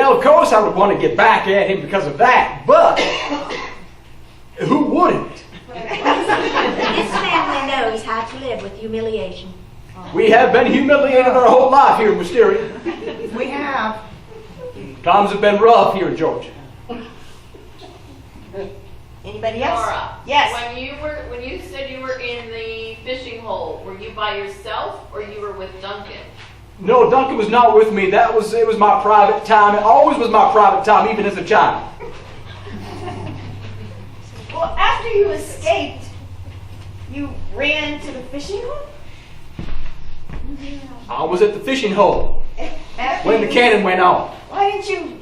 Well, of course I would want to get back at him because of that, but who wouldn't? This family knows how to live with humiliation. We have been humiliated our whole life here in Wisteria. We have. Times have been rough here in Georgia. Anybody else? Laura, Yes. when you said you were in the fishing hole, were you by yourself or you were with Duncan? No, Duncan was not with me. It was my private time. It always was my private time, even as a child. Well, after you escaped, you ran to the fishing hole? I was at the fishing hole when the cannon went off. Why didn't you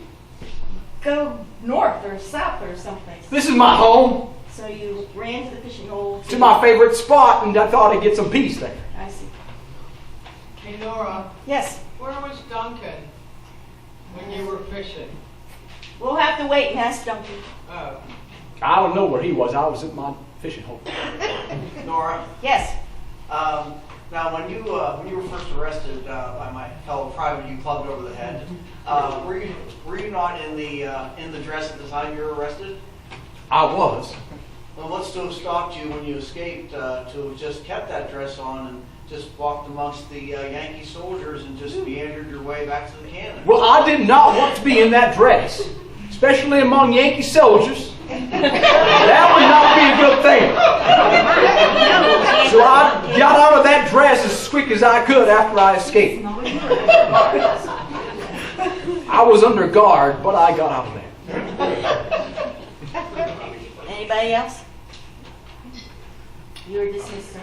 go north or south or someplace? This is my home. So you ran to the fishing hole? To my favorite spot, and I thought I'd get some peace there. I see. Hey, Nora, Yes. where was Duncan when you were fishing? We'll have to wait and ask Duncan. Oh, I don't know where he was. I was at my fishing hole. Nora, Yes. now when you were first arrested by my fellow private, you clubbed over the head. Were you not in the dress at the time you were arrested? I was. Well, what's to have stopped you when you escaped to have just kept that dress on and just walked amongst the Yankee soldiers and just meandered your way back to the cannon? Well, I did not want to be in that dress, especially among Yankee soldiers. That would not be a good thing. So I got out of that dress as quick as I could after I escaped. I was under guard, but I got out of there. Anybody else? You're dismissed, sir.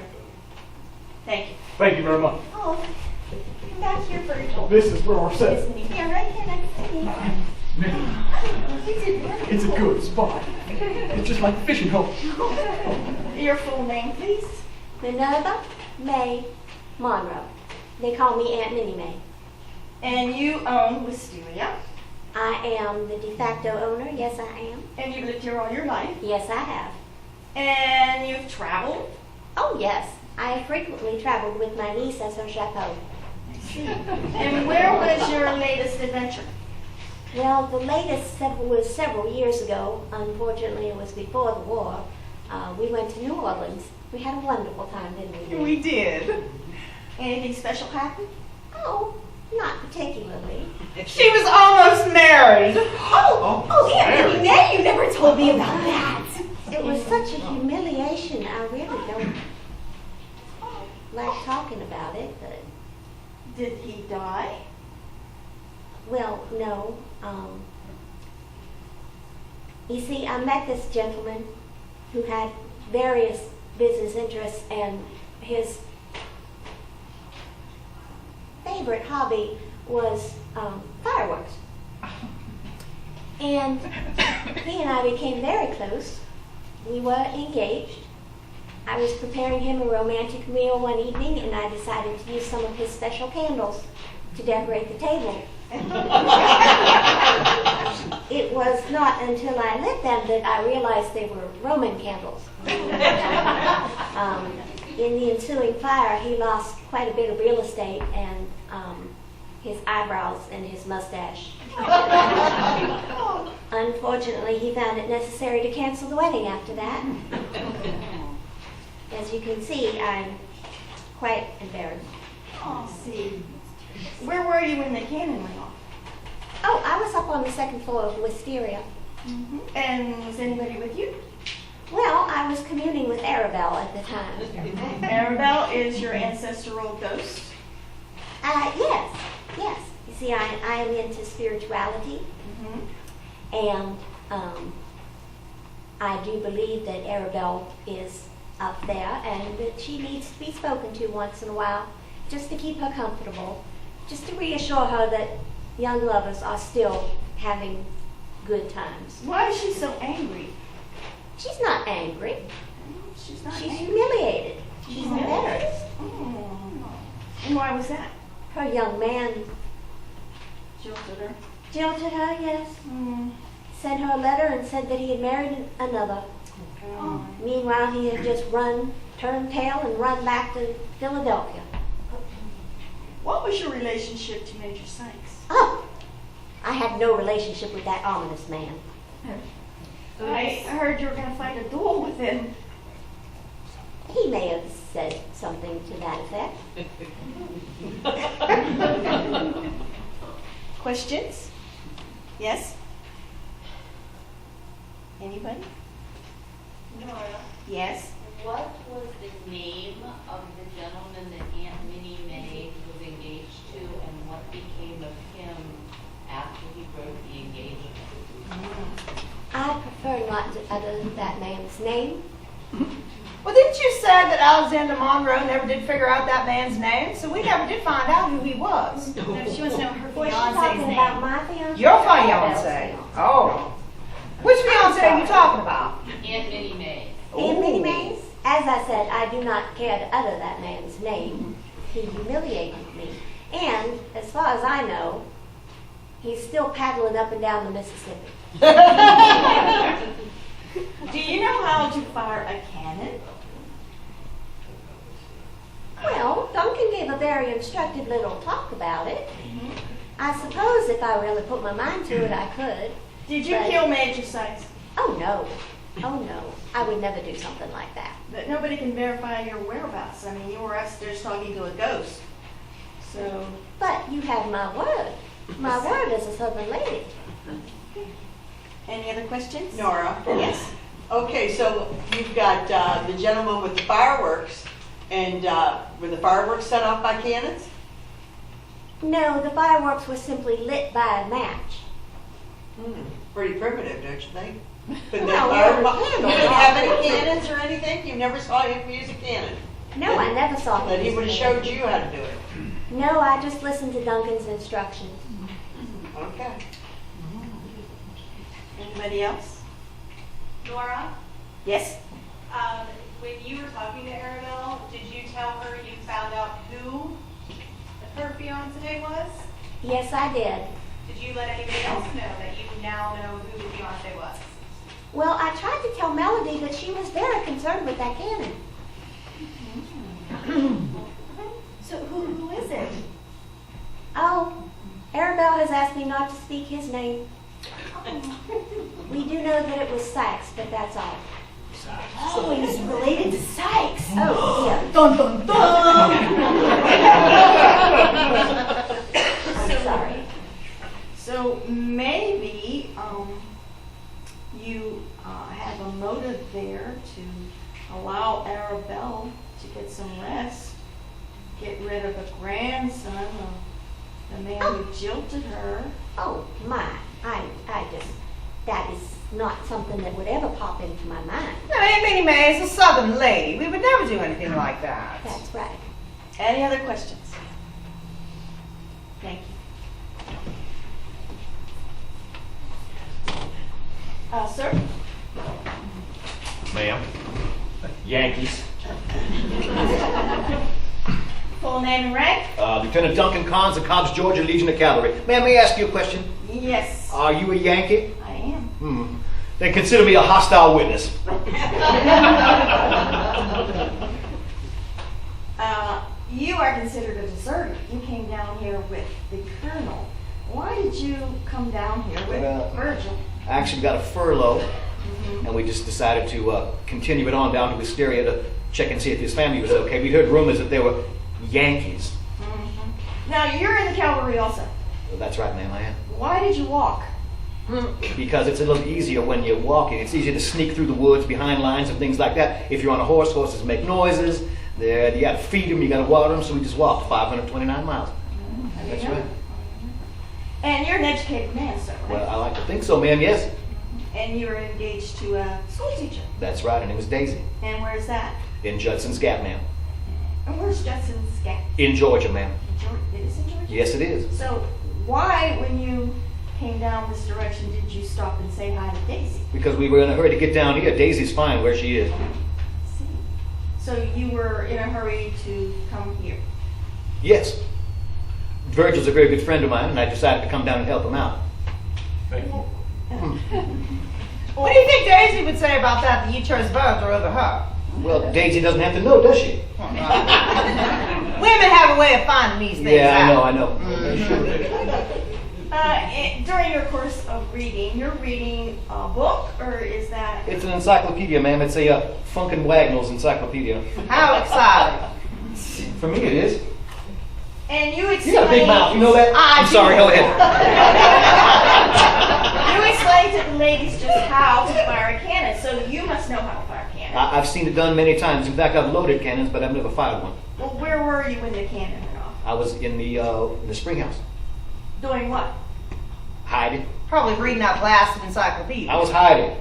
Thank you. Thank you very much. Oh, come back here, Virgil. This is where we're set. Yeah, right here next to me. You did wonderful. It's a good spot. It's just like a fishing hole. Your full name, please. Minerva May Monroe. They call me Aunt Minnie May. And you own Wisteria. I am the de facto owner. Yes, I am. And you've lived here all your life. Yes, I have. And you've traveled. Oh, yes. I have frequently traveled with my niece as her chapeau. And where was your latest adventure? Well, the latest was several years ago. Unfortunately, it was before the war. We went to New Orleans. We had a wonderful time, didn't we? We did. Anything special happen? Oh, not particularly. She was almost married. Oh, Aunt May, you never told me about that. It was such a humiliation. I really don't like talking about it, but... Did he die? Well, no. You see, I met this gentleman who had various business interests, and his favorite hobby was fireworks. And he and I became very close. We were engaged. I was preparing him a romantic meal one evening, and I decided to use some of his special candles to decorate the table. It was not until I lit them that I realized they were Roman candles. In the ensuing fire, he lost quite a bit of real estate and his eyebrows and his mustache. Unfortunately, he found it necessary to cancel the wedding after that. As you can see, I'm quite embarrassed. Oh, see. Where were you when the cannon went off? Oh, I was up on the second floor of Wisteria. Mm-hmm. And was anybody with you? Well, I was communing with Arabelle at the time. Arabelle is your ancestral ghost? Yes. You see, I am into spirituality, and I do believe that Arabelle is up there and that she needs to be spoken to once in a while, just to keep her comfortable, just to reassure her that young lovers are still having good times. Why is she so angry? She's not angry. She's not She's angry. humiliated. She's embarrassed. Oh. And why was that? Her young man Jilted her. jilted her, yes. Mm. Sent her a letter and said that he had married another. Oh. Meanwhile, he had just turned tail and run back to Philadelphia. What was your relationship to Major Sykes? Oh, I have no relationship with that ominous man. I heard you were going to fight a duel with him. He may have said something to that effect. Questions? Yes? Anybody? Nora, Yes? what was the name of the gentleman that Aunt Minnie Mae was engaged to, and what became of him after he broke the engagement? I prefer not to utter that man's name. Well, didn't you say that Alexander Monroe never did figure out that man's name? So we never did find out who he was. No, she wants to know her Was she fiance's talking name. about my fiance? Your or fiance? Arabelle's Oh. Which fiance are you talking about? Aunt Minnie Mae. Aunt Minnie Mae's? As I said, I do not care to utter that man's name. He humiliated me. And, as far as I know, he's still paddling up and down the Mississippi. Do you know how to fire a cannon? Well, Duncan gave a very instructive little talk about it. I suppose if I really put my mind to it, I could. Did you But- kill Major Sykes? Oh, no. Oh, no. I would never do something like that. But nobody can verify your whereabouts. I mean, you were upstairs talking to a ghost. So, But you have my word. My word as a Southern lady. any other questions? Nora? Yes? Okay, so you've got the gentleman with the fireworks, and were the fireworks set off by cannons? No, the fireworks were simply lit by a match. Pretty primitive, don't you think? But Well, we have a you candle. didn't have any cannons or anything? You never saw him use a cannon? No, I never saw him. That he use would have a showed cannon. you how to do it? No, I just listened to Duncan's instructions. Okay. Anybody else? Nora, Yes? when you were talking to Arabelle, did you tell her you found out who her fiance was? Yes, I did. Did you let anybody else know that you now know who the fiance was? Well, I tried to tell Melody, but she was very concerned with that cannon. So who is it? Oh, Arabelle has asked me not to speak his name. We do know that it was Sykes, but that's all. Oh, he's related to Sykes. Oh, yeah. Dun dun dun! I'm sorry. So maybe you have a motive there to allow Arabelle to get some rest, get rid of a grandson of the man who jilted her. Oh, my. That is not something that would ever pop into my mind. No, Aunt Minnie Mae is a Southern lady. We would never do anything like that. That's right. Any other questions? Thank you. Sir? Ma'am. Yankees. Full name and rank? Lieutenant Duncan Carnes of Cobb's Georgia Legion of Cavalry. Ma'am, may I ask you a question? Yes, Are you a Yankee? I am. Then consider me a hostile witness. You are considered a deserter. You came down here with the colonel. Why did you come down here with Virgil? I actually got a furlough, and we just decided to continue it on down to Wisteria to check and see if his family was okay. We heard rumors that they were Yankees. Now, you're in the cavalry also. Well, that's right, ma'am, I am. Why did you walk? Because it's a little easier when you're walking. It's easier to sneak through the woods behind lines and things like that. If you're on a horse, horses make noises. You got to feed them, you got to water them, so we just walked 529 miles. That's right. And you're an educated man, sir. Right? Well, I like to think so, ma'am, yes. And you were engaged to a school teacher. That's right, her name was Daisy. And where's that? In Judson's Gap, ma'am. And where's Judson's Gap? In Georgia, ma'am. It is in Georgia? Yes, it is. So why, when you came down this direction, did you stop and say hi to Daisy? Because we were in a hurry to get down here. Daisy's fine where she is. See. So you were in a hurry to come here. Yes. Virgil's a very good friend of mine, and I decided to come down and help him out. What do you think Daisy would say about that you chose Virgil over her? Well, Daisy doesn't have to know, does she? Women have a way of finding these things Yeah, out. I know. During your course of reading, you're reading a book, or is that? It's an encyclopedia, ma'am. It's a Funkin' Wagnall's encyclopedia. How exciting. For me, it is. And you You explain. got a big mouth. You know that? I'm do. sorry. Go ahead. You explain to the ladies just how to fire a cannon, so you must know how to fire a cannon. I've seen it done many times. In fact, I've loaded cannons, but I've never fired one. Well, where were you when the cannon went off? I was in the spring house, Doing what? hiding. Probably reading that blasted encyclopedia. I was hiding.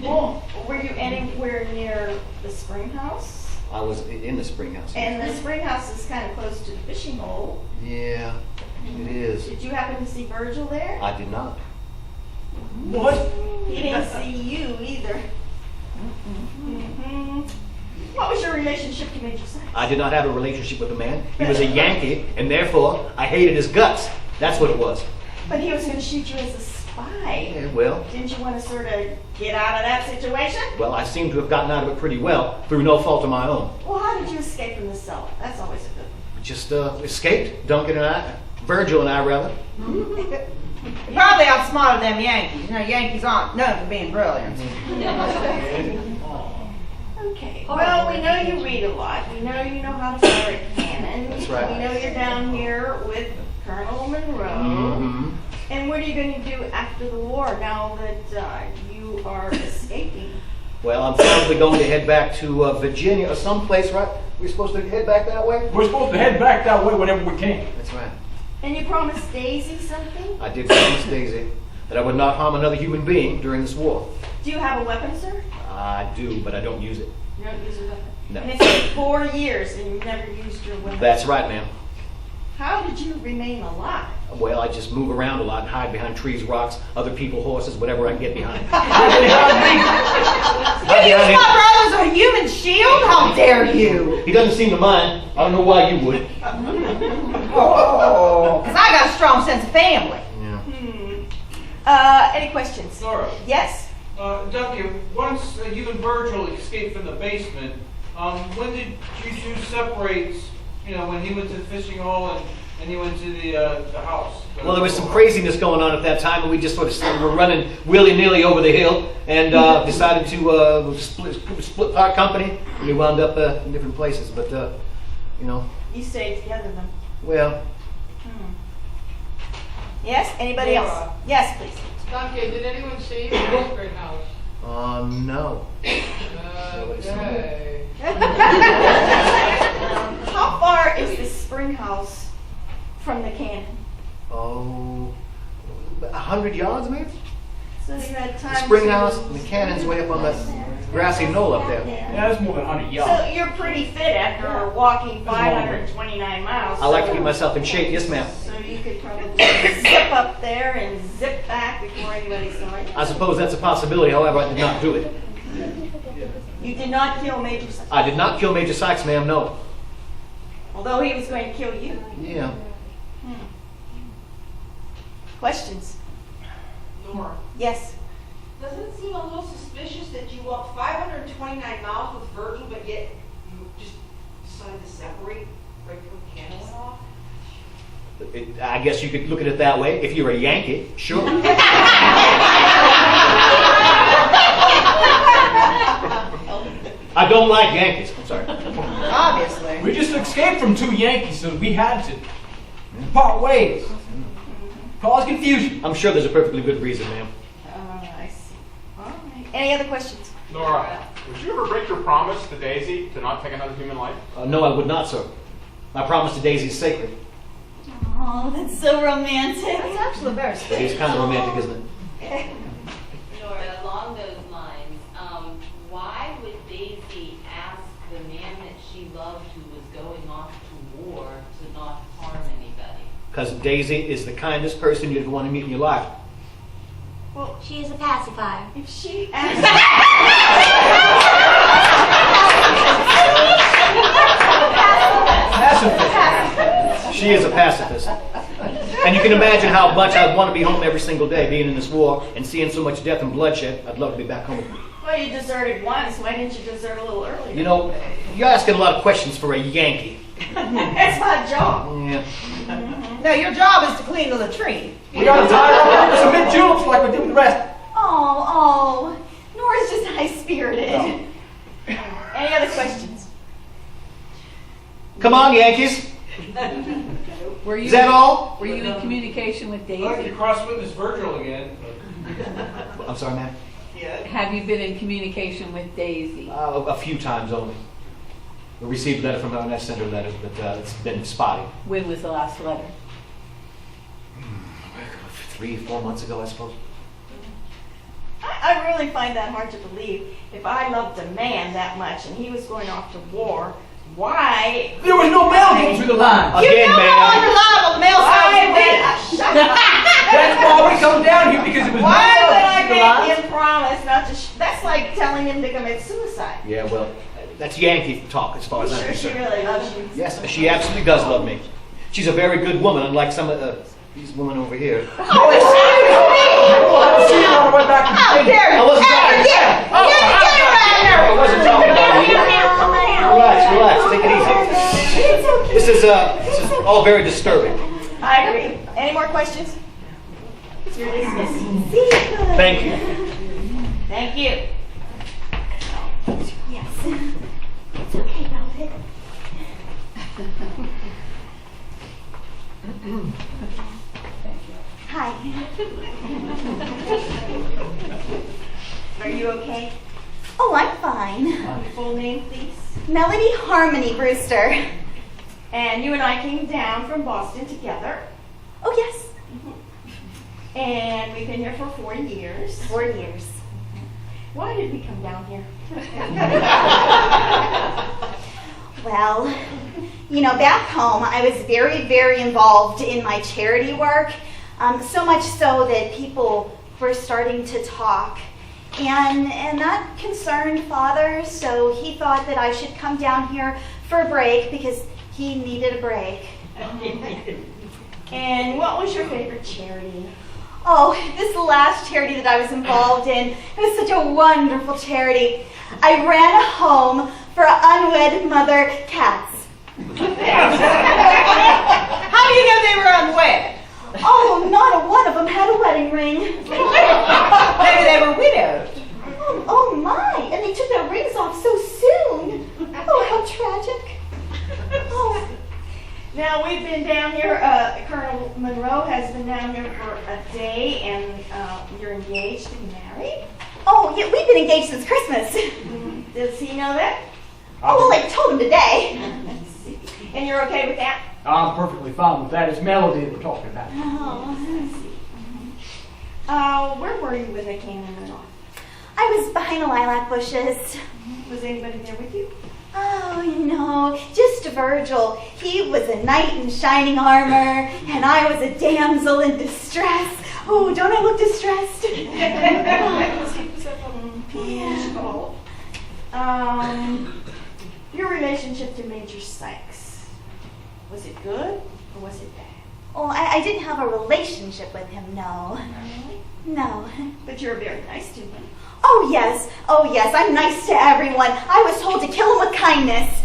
Well, were you anywhere near the spring house? I was in the spring house. And the spring house is kind of close to the fishing hole. Yeah, it is. Did you happen to see Virgil there? I did not. What? He didn't see you either. Mhm. What was your relationship to Major Sykes? I did not have a relationship with the man. He was a Yankee, and therefore I hated his guts. That's what it was. But he was going to shoot you as a spy. Yeah, well, Didn't you want to sort of get out of that situation? I seem to have gotten out of it pretty well through no fault of my own. Well, how did you escape from the cellar? That's always a good Just escaped. Duncan and I, Virgil and I, rather. You probably outsmarted them Yankees. You know, Yankees aren't known for being brilliant. Okay. Well, we know you read a lot. We know you know how to fire a cannon. That's right. We know you're down here with Colonel Monroe. Mm-hmm. And what are you going to do after the war now that you are escaping? Well, I'm probably going to head back to Virginia or someplace, right? We're supposed to head back that way? We're supposed to head back that way whenever we can. That's right. And you promised Daisy something? I did promise Daisy that I would not harm another human being during this war. Do you have a weapon, sir? I do, but I don't use it. You don't use a weapon? No. And it's been 4 years and you've never used your weapon? That's right, ma'am. How did you remain alive? Well, I just move around a lot and hide behind trees, rocks, other people, horses, whatever I can get behind. You use my brother as a human shield? How dare you? He doesn't seem to mind. I don't know why you would. Oh, because I got a strong sense of family. Yeah. Any questions? Laura, Yes? Ducky, once you and Virgil escaped from the basement, when did you two separate, when he went to the fishing hole and he went to the house? Well, there was some craziness going on at that time, and we just sort of were running willy-nilly over the hill and decided to split our company. And we wound up in different places, but, You stayed together then? well, Yes? Anybody else? Laura. Yes, please. Ducky, did anyone see you in the spring house? no. Okay. How far is the spring house from the cannon? Oh, 100 yards, maybe? So you had time The spring to- house and the cannon's way up on that grassy knoll up there. Yeah. Yeah, that's more than 100 So yards. you're pretty fit after walking That's a long way. 529 miles. I like to so- keep myself in shape, yes, ma'am. So you could probably zip up there and zip back before anybody saw you. I suppose that's a possibility, however, I did not do it. You did not kill Major Sykes, I did not kill Major Sykes, ma'am, no. although he was going to kill you. Yeah. Questions? Nora, Yes. doesn't it seem a little suspicious that you walked 529 miles with Virgil, but yet you just decided to separate right before the cannon went off? I guess you could look at it that way. If you're a Yankee, sure. I don't like Yankees. I'm sorry. Obviously. We just escaped from 2 Yankees, so we had to part ways. Cause confusion. I'm sure there's a perfectly good reason, ma'am. I see. All right. Any other questions? Nora, would you ever break your promise to Daisy to not take another human life? No, I would not, sir. My promise to Daisy is sacred. Oh, that's so romantic. That's actually very It sweet. is kind of romantic, isn't it? Nora, along those lines, why would Daisy ask the man that she loved who was going off to war to not harm anybody? Because Daisy is the kindest person you'd ever want to meet in your life. Well, She is a pacifier. if she asked... Pacifist. She is a pacifist. And you can imagine how much I'd want to be home every single day, being in this war and seeing so much death and bloodshed. I'd love to be back home. Well, you deserted once. Why didn't you desert a little earlier? You know, you're asking a lot of questions for a Yankee. That's my job. Yeah. No, your job is to clean the latrine. We gotta tie her up with some mint juleps like we did with the rest. Oh, Nora's just high-spirited. Oh. Any other questions? Come on, Yankees. Were you, Is that all? Were you in communication with I'd like to Daisy? cross-witness Virgil again. I'm sorry, ma'am. Have you been in communication with Daisy? A few times only. We received a letter from her, and I sent her letters, but it's been spotty. When was the last letter? 3-4 months ago, I suppose. I really find that hard to believe. If I loved a man that much and he was going off to war, why? There was no mail getting through the line. Again, How ma'am. unreliable the mail Why service would is. That's why we come down here, because it was Why no would mail I through the lines. make him promise not to? That's like telling him to commit suicide. Yeah, well, that's Yankee talk as far as I'm Sure, she concerned. really loves you. Yes, she absolutely does love me. She's a very good woman, unlike some of these women over here. Oh, excuse me! See you on the way back to How Virginia. dare you! I wasn't How talking- dare you! Get around here! I wasn't talking about you. Relax, take it easy. This is all very disturbing. I agree. Any more questions? You're dismissed. Thank you. Thank you. Yes. It's okay, Velvet. Hi. Are you okay? Oh, I'm fine. Full name, please. Melody Harmony Brewster. And you and I came down from Boston together. Oh, yes. And we've been here for 4 years. 4 years. Why did we come down here? Well, back home, I was very, very involved in my charity work. So much so that people were starting to talk. And that concerned Father, so he thought that I should come down here for a break because he needed a break. And what was your favorite charity? Oh, this last charity that I was involved in, it was such a wonderful charity. I ran a home for unwed mother cats. How do you know they were unwed? Oh, not a one of them had a wedding ring. Maybe they were widowed. Oh my, and they took their rings off so soon. Oh, how tragic. Oh. Now, we've been down here, Colonel Monroe has been down here for a day, and you're engaged to be married. Oh, yeah, we've been engaged since Christmas. Does he know that? Oh, well, I told him today. And you're okay with that? I'm perfectly fine with that. It's Melody that we're talking about. Oh, Where were you when the cannon went off? I was behind the lilac bushes. Was anybody there with you? Oh, just Virgil. He was a knight in shining armor, and I was a damsel in distress. Oh, don't I look distressed? Your relationship to Major Sykes, was it good or was it bad? Oh, I didn't have a relationship with him, no. No. But you're very nice to him. Oh, yes, I'm nice to everyone. I was told to kill him with kindness.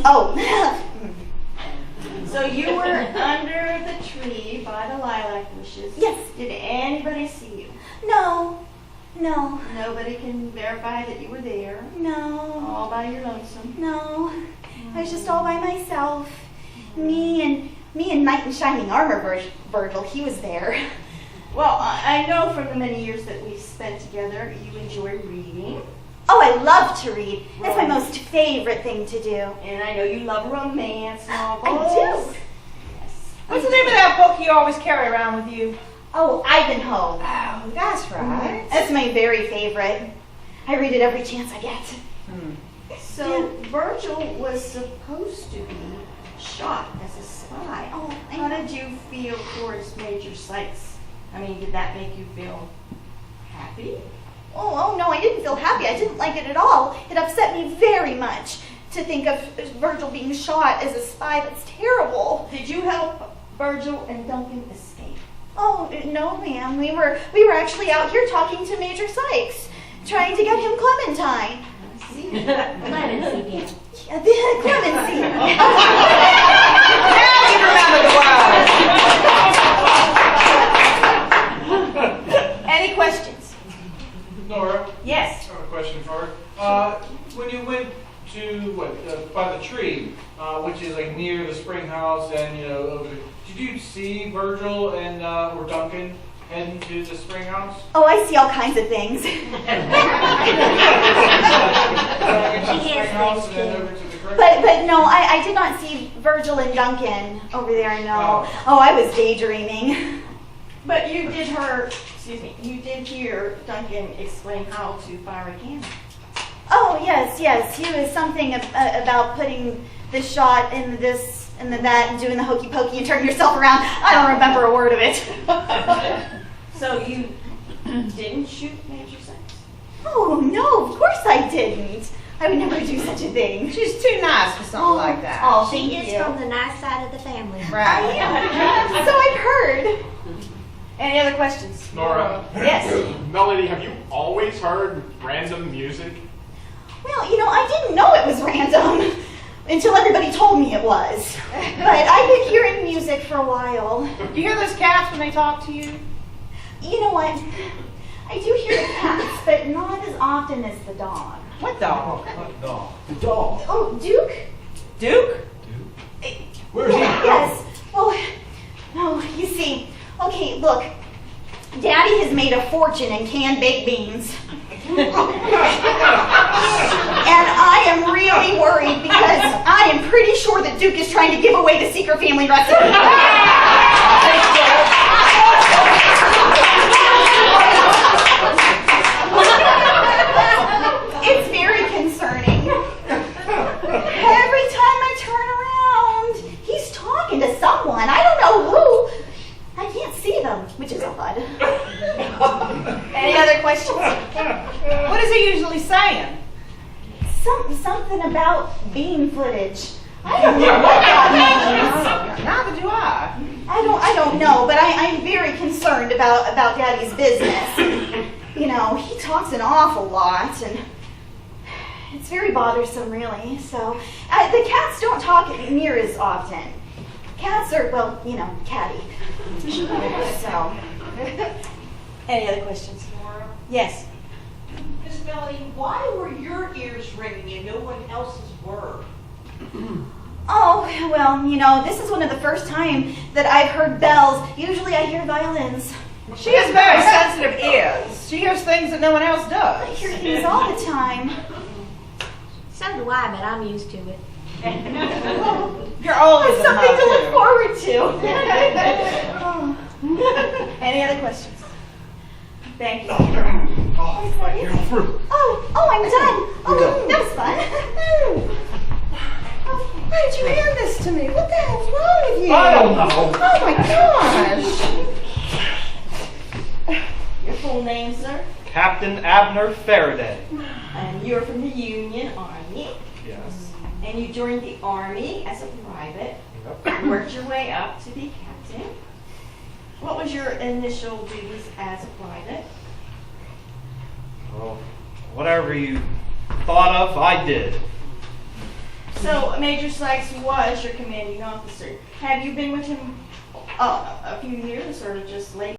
Oh. So you were under the tree by the lilac bushes. Yes. Did anybody see you? No. Nobody can verify that you were there. No. All by your lonesome. No. I was just all by myself. Me and knight in shining armor, Virgil, he was there. Well, I know from the many years that we've spent together, you enjoy reading. Oh, I love to read. That's my most favorite thing to do. And I know you love romance novels. I do. Yes. What's the name of that book you always carry around with you? Oh, Ivanhoe. Oh, that's right. That's my very favorite. I read it every chance I get. So Virgil was supposed to be shot as a spy. Oh, How did you feel towards Major Sykes? I mean, did that make you feel happy? Oh, no, I didn't feel happy. I didn't like it at all. It upset me very much to think of Virgil being shot as a spy. That's terrible. Did you help Virgil and Duncan escape? Oh, no, ma'am. We were actually out here talking to Major Sykes, trying to get him Clementine. See? Clemency, dear. Yeah, the Clemency. Now you remember the words. retard. When you went to by the tree, which is like near the spring house, and over there, did you see Virgil and or Duncan heading to the spring house? Oh, I see all kinds of things. But no, I did not see Virgil and Duncan over there, no. Oh, I was daydreaming. But you did hear Duncan explain how to fire a cannon. Oh, yes. He was something about putting the shot in this and then that and doing the hokey pokey and turning yourself around. I don't remember a word of it. So you didn't shoot Major Sykes? Oh, no, of course I didn't. I would never do such a thing. She's too nice for something like that. Oh, She thank is you. from the nice side of the family. Right. So I've heard. Any other questions? Nora. Yes. Melody, have you always heard random music? Well, I didn't know it was random until everybody told me it was. But I've been hearing music for a while. Do you hear those cats when they talk to you? You know what? I do hear the cats, but not as often as the dog. What dog? The dog. Oh, Duke? Duke? Where's he? Yes. Well, no, you see, okay, look. Daddy has made a fortune in canned baked beans. And I am really worried because I am pretty sure that Duke is trying to give away the secret family recipe. It's very concerning. Every time I turn around, he's talking to someone. I don't know who. I can't see them, which is odd. Any other questions? What is he usually saying? Something about beam footage. I don't know what that means. Neither do I. I don't know, but I'm very concerned about Daddy's business. He talks an awful lot, and it's very bothersome, really. So, the cats don't talk near as often. Cats are, catty. So, Any other questions? Nora? Yes. Miss Melody, why were your ears ringing and no one else's were? oh, well, this is one of the first time that I've heard bells. Usually I hear violins. She has very sensitive ears. She hears things that no one else I does. hear things all the time. So do I, but I'm used to it. You're always in Something to look love, forward to. Any other questions? Thank you. Oh, you're all through. Oh, I'm done. Oh, that was fun. Why did you hand this to me? What the hell's wrong with you? I don't know. Oh my gosh. Your full name, sir? Captain Abner Faraday. And you're from the Union Army. Yes. And you joined the Army as a private. You worked your way up to be captain. What was your initial duties as a private? Well, whatever you thought of, I did. So Major Sykes was your commanding officer. Have you been with him a few years or just late?